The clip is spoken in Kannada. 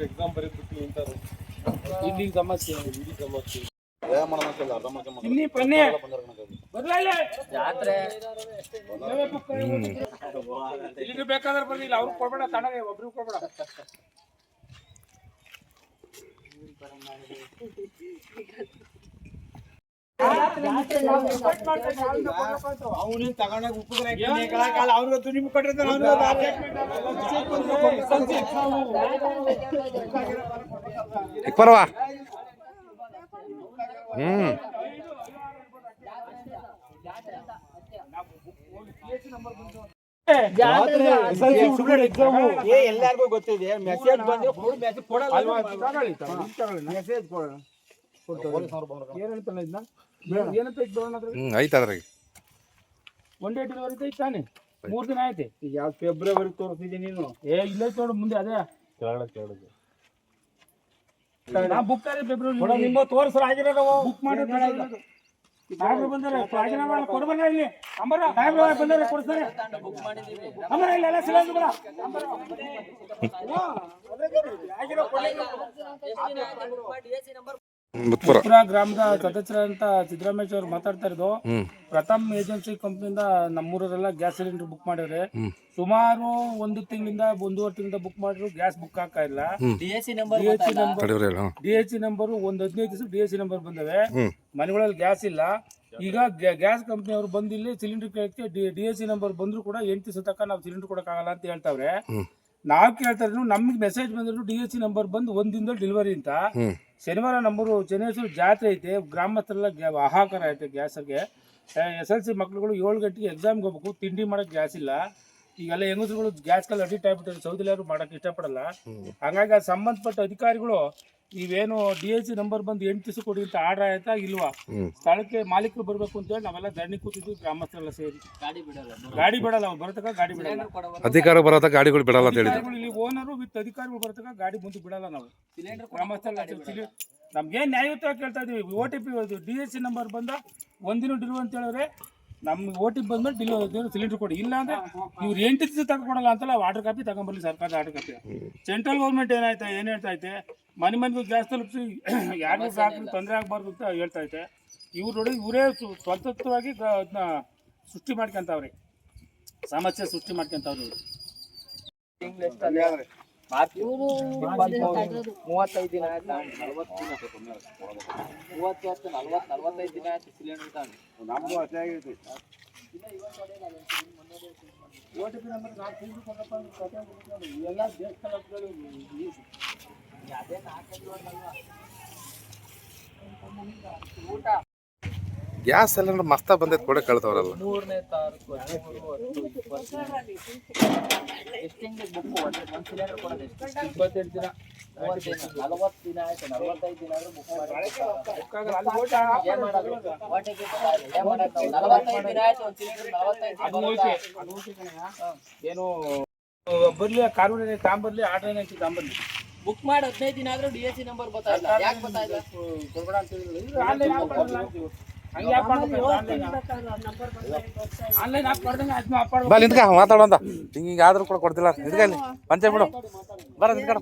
ಎಕ್ಸಾಮ್ ಬರೀಬಿಟ್ಟು ನಿಂತಾರೆ ಇಲ್ಲಿ ಸಮಸ್ಯೆ ಇಲ್ಲಿ ಪನ್ನೆ ಬರ್ಲಿಲ್ಲ ಜಾತ್ರೆ ಇಲ್ಲಿ ಬೇಕಾದ್ರೆ ಬರ್ಲಿಲ್ಲ ಅವ್ರು ಕೊಡ್ಬೇಡ ತನಗೆ ಒಬ್ರಿಗೆ ಕೊಡ್ಬೇಡ ಅವನು ತಗೊಂಡಾಗ ಉಪ್ಪು ಅವ್ರಿಗೆ ತುನಿ ಕೊಟ್ಟಿರ್ತಾನೆ ಪರವಾ ಎಲ್ಲಾರ್ಗು ಗೊತ್ತಿದೆ ಮೆಸೇಜ್ ಬಂದ್ರೆ ಮೆಸೇಜ್ ಒನ್ ಡೇ ಡೆಲಿವರಿ ಐತೆ ತಾನೆ 3 ದಿನ ಆಯ್ತು ಈಗ ಯಾವ ಫೆಬ್ರವರಿ ತೋರಿಸಿದ್ದೀನಿ ನೀನು ಇಲ್ಲೇ ನೋಡು ಮುಂದೆ ಅದೇ ಬುಕ್ ಫೆಬ್ರವರಿ ನಿಮ್ಮ ತೋರಿಸ್ರ ಆಗಿರೋ ಬುಕ್ ಮಾಡಿ ಸಾಹೇಬ್ರು ಬಂದರೆ ರಾಜೀನಾಮೆ ಕೊಡ್ಬಲ್ಲ ಇಲ್ಲಿ ಅಂಬರ ಸಾಹೇಬ್ರು ಬಂದರೆ ಕೊಡ್ತಾರೆ ಅಂಬರ ಇಲ್ಲೆಲ್ಲ ಸಿಲೆಂಡರ್ ಬರ ಮುತ್ಪುರ ಗ್ರಾಮದ ಸದಸ್ಯರಂತ ಸಿದ್ದರಾಮೇಶ್ ಅವರು ಮಾತಾಡ್ತಾ ಇರೋದು. ಪ್ರಥಮ್ ಏಜೆನ್ಸಿ ಕಂಪ್ನಿಯಿಂದ ನಮ್ಮೂರರೆಲ್ಲ ಗ್ಯಾಸ್ ಸಿಲಿಂಡರ್ ಬುಕ್ ಮಾಡಿದ್ರೆ ಸುಮಾರು 1 ತಿಂಗಳಿಂದ 1.5 ತಿಂಗಳಿಂದ ಬುಕ್ ಮಾಡಿದ್ರು ಗ್ಯಾಸ್ ಬುಕ್ ಆಗ್ತಾ ಇಲ್ಲ. ಡಿಎಸಿ ನಂಬರ್ ಒಂದು 15 ದಿವಸ ಡಿಎಸಿ ನಂಬರ್ ಬಂದವೆ. ಮನೆಗಳಲ್ಲಿ ಗ್ಯಾಸ್ ಇಲ್ಲ. ಈಗ ಗ್ಯಾಸ್ ಕಂಪ್ನಿ ಅವರು ಬಂದು ಇಲ್ಲಿ ಸಿಲಿಂಡರ್ ಕೇಳಕ್ಕೆ ಡಿಎಸಿ ನಂಬರ್ ಬಂದ್ರು ಕೂಡ 8 ದಿವಸ ತನಕ ನಾವು ಸಿಲಿಂಡರ್ ಕೊಡಕ್ಕಾಗಲ್ಲ ಅಂತ ಹೇಳ್ತಾವ್ರೆ. ನಾವ್ ಕೇಳ್ತಾ ಇದ್ರು ನಮ್ಗೆ ಮೆಸೇಜ್ ಬಂದ್ರು ಡಿಎಸಿ ನಂಬರ್ ಬಂದು 1 ದಿನದಲ್ಲಿ ಡೆಲಿವರಿ ಅಂತ. ಶನಿವಾರ ನಮ್ಮೂರು ಚನ್ನೇಶ್ವರ ಜಾತ್ರೆ ಐತೆ, ಗ್ರಾಮಸ್ಥರೆಲ್ಲ ಹಾಹಾಕಾರ ಐತೆ ಗ್ಯಾಸ್ಗೆ. SLC ಮಕ್ಳುಗಳು 7 ಗಂಟೆಗೆ ಎಕ್ಸಾಮ್ಗೆ ಹೋಗ್ಬೇಕು, ತಿಂಡಿ ಮಾಡಕ್ ಗ್ಯಾಸ್ ಇಲ್ಲ. ಈಗೆಲ್ಲ ಹೆಂಗಸರುಗಳು ಗ್ಯಾಸ್ಗೆಲ್ಲ ಅಡಿಕ್ಟ್ ಆಗ್ಬಿಟ್ಟು ಸೌದಿಲಿ ಯಾರು ಮಾಡಕ್ ಇಷ್ಟಪಡಲ್ಲ. ಹಂಗಾಗಿ ಅದು ಸಂಬಂಧಪಟ್ಟ ಅಧಿಕಾರಿಗಳು ನೀವೇನು ಡಿಎಸಿ ನಂಬರ್ ಬಂದು 8 ದಿವಸ ಕೊಡಿ ಅಂತ ಆರ್ಡರ್ ಆಯ್ತಾ ಇಲ್ವಾ, ಸ್ಥಳಕ್ಕೆ ಮಾಲೀಕರು ಬರ್ಬೇಕು ಅಂತ ಹೇಳಿ ನಾವೆಲ್ಲ ಧರಣಿ ಕೂತಿದ್ವಿ ಗ್ರಾಮಸ್ಥರೆಲ್ಲ ಸೇರಿ. ಗಾಡಿ ಬಿಡಲ್ಲ ಅವ್ರು ಬರತಕ್ಕ ಗಾಡಿ ಬಿಡಲ್ಲ, ಅಧಿಕಾರ ಬರತ್ತ ಗಾಡಿಗಳು ಬಿಡಲ್ಲ ಅಂತ ಹೇಳಿ ಇಲ್ಲಿ ಓನರು ವಿತ್ ಅಧಿಕಾರಿಗಳು ಬರತಕ್ಕ ಗಾಡಿ ಮುಂದೆ ಬಿಡಲ್ಲ. ನಾವು ಗ್ರಾಮಸ್ಥರೆಲ್ಲ ನಮ್ಗೇನ್ ನ್ಯಾಯಯುತವಾಗಿ ಕೇಳ್ತಾ ಇದೀವಿ. OTP ಡಿಎಸಿ ನಂಬರ್ ಬಂದ 1 ದಿನ ಡಿಲಿವರಿ ಅಂತ ಹೇಳಿದ್ರೆ ನಮ್ಗೆ OTP ಬಂದ್ಮೇಲೆ ಡಿಲಿವರಿ ಸಿಲಿಂಡರ್ ಕೊಡಿ. ಇಲ್ಲ ಅಂದ್ರೆ ಇವ್ರು 8 ದಿವಸ ತಗೊಂಡಲ್ಲ ಅಂತಲ್ಲ ವಾಟರ್ ಕಾಪಿ ತಗೊಂಡ್ಬರ್ಲಿ, ಸರ್ಕಾರದ ಆರ್ಡರ್ ಕಾಪಿ. ಸೆಂಟ್ರಲ್ ಗೌರ್ಮೆಂಟ್ ಏನ್ ಹೇಳ್ತಾ ಐತೆ, ಮನೆಗೂ ಗ್ಯಾಸ್ ತಲುಪಿಸಿ ಯಾರಿಗೂ ತೊಂದರೆ ಆಗಬಾರ್ದು ಅಂತ ಹೇಳ್ತಾ ಐತೆ. ಇವ್ರು ನೋಡಿ ಇವರೇ ಸ್ವಂತವಾಗಿ ಅದನ್ನ ಸೃಷ್ಟಿ ಮಾಡ್ಕೊಂತವ್ರೆ, ಸಮಸ್ಯೆ ಸೃಷ್ಟಿ ಮಾಡ್ಕೊಂತವ್ರೆ. 35 ದಿನ ಆಯ್ತು, 40 ದಿನ 30 45 ದಿನ ಆಯ್ತು ಸಿಲಿಂಡರ್ ತಗೊಂಡು. ನಮಗೂ ಅಷ್ಟೇ ಆಗೈತಿ. OTP ನಂಬರ್ 4 ತಿಂಗಳು ಕೊಡಪ್ಪ ಎಲ್ಲ ದೇಶದಲ್ಲಿ ಊಟ ಗ್ಯಾಸ್ ಸಿಲಿಂಡರ್ ಮಸ್ತ ಬಂದೈತೆ ಕೂಡ ಕಳ್ತವ್ರಲ್ಲ. 3ನೇ ತಾರೀಕು 13 ಬುಕ್ ಒಂದು ಸಿಲಿಂಡರ್ ಕೊಡೋದು 28 ದಿನ 30 ದಿನ 40 ದಿನ ಆಯ್ತು, 45 ದಿನ ಆದ್ರೂ ಬುಕ್ ಮಾಡಿ 45 ದಿನ ಆಯ್ತು ಒಂದು ಸಿಲಿಂಡರ್. ಏನು ಬರ್ಲಿ ಕಾನೂನಿನ ತಾಂಬರ್ಲಿ ಆರ್ಡರ್ ಏನೈತಿ ತಾಂಬರ್ಲಿ ಬುಕ್ ಮಾಡಿ 15 ದಿನ ಆದ್ರೂ ಡಿಎಸಿ ನಂಬರ್ ಬರ್ತಾ ಇಲ್ಲ. ಯಾಕೆ ಬರ್ತಾ ಇಲ್ಲ ಕೊಡ್ಬೇಡ ಅಂತ ಹೇಳಿದ್ರು. ಆನ್ಲೈನ್ ಬಾ ನಿಂತ್ಕ ಮಾತಾಡೋಂತ ಹಿಂಗ ಆದ್ರೂ ಕೂಡ ಕೊಡ್ತಿಲ್ಲ. ನಿಂತ್ಕ ಇಲ್ಲಿ ಪಂಚಾಯತ್ ಬಿಡು ಬರ ನಿಂತ್ಕಡ